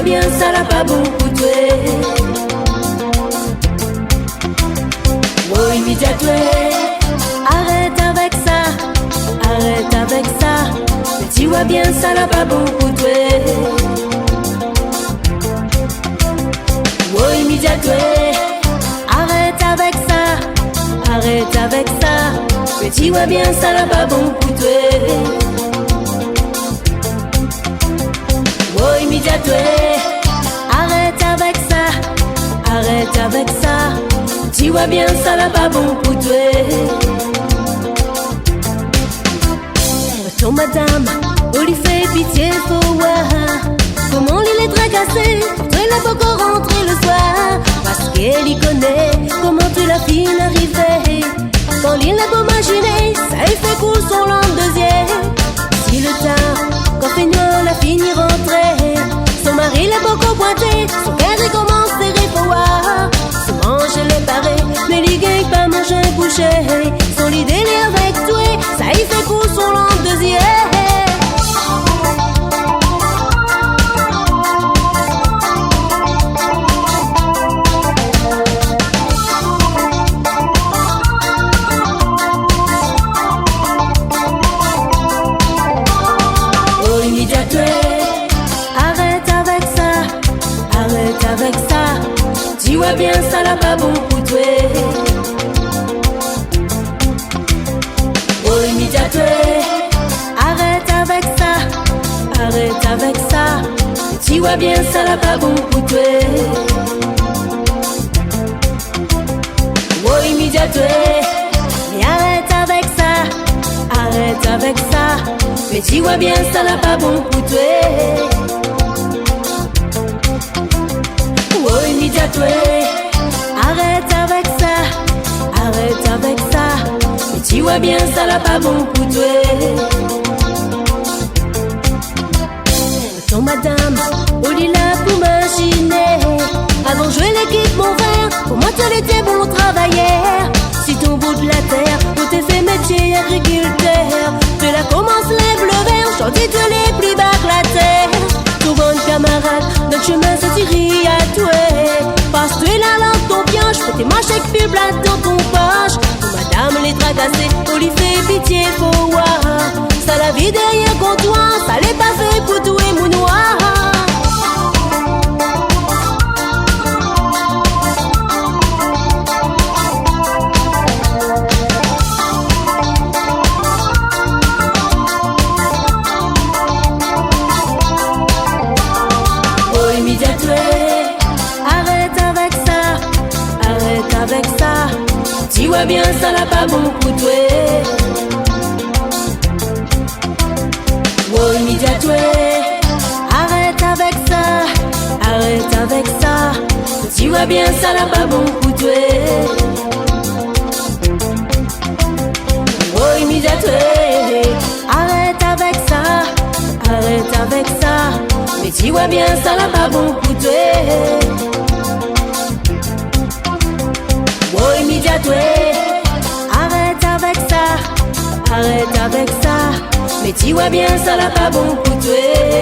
vois bien, ça l'a pas bon pour toi. Oh, immédiatement, arrête avec ça, arrête avec ça. Mais tu vois bien, ça l'a pas bon pour toi. Oh, immédiatement, arrête avec ça, arrête avec ça. Mais tu vois bien, ça l'a pas bon pour toi. Oh, immédiatement, arrête avec ça, arrête avec ça. Tu vois bien, ça l'a pas bon pour toi. Ton madame, on lui fait pitié, faut voir comment il est tracassé. Toi, il a beaucoup rentré le soir, parce qu'elle y connaît comment tu la fille arrivée. Quand il a beau imaginer, ça lui fait cool son lendemain. Si le temps, quand feignant la fini rentrer, son mari l'a beaucoup pointé, son cœur commence à serrer, faut voir. Se manger les parés, mais il gagne pas manger boucher. Son idée est avec toi, ça y fait cool son lendemain. Tu vois bien, ça l'a pas bon pour toi. Oh, immédiatement, arrête avec ça, arrête avec ça. Tu vois bien, ça l'a pas bon pour toi. Oh, immédiatement, mais arrête avec ça, arrête avec ça. Mais tu vois bien, ça l'a pas bon pour toi. Oh, immédiatement, arrête avec ça, arrête avec ça. Mais tu vois bien, ça l'a pas bon pour toi. Ton madame, on est là pour m'imaginer. Avant de jouer l'équipe, mon frère, pour moi, tu étais bon travailleur. Si ton bout de la terre, on t'est fait métier agriculteur. Tu la commences, lève le verre, chanter de les plus bas que la terre. Ton bon camarade, notre chemin se tire à toi. Parce que la langue ton pioche, fais tes manches avec plus plat dans ton poche. Madame les tracassée, on lui fait pitié, faut voir. Ça la vie derrière comptoir, ça l'est pas fait pour tout et mon noir. Tu vois bien, ça l'a pas bon pour toi. Oh, immédiatement, arrête avec ça, arrête avec ça. Tu vois bien, ça l'a pas bon pour toi. Oh, immédiatement, arrête avec ça, arrête avec ça. Mais tu vois bien, ça l'a pas bon pour toi. Oh, immédiatement, arrête avec ça, arrête avec ça. Mais tu vois bien, ça l'a pas bon pour toi.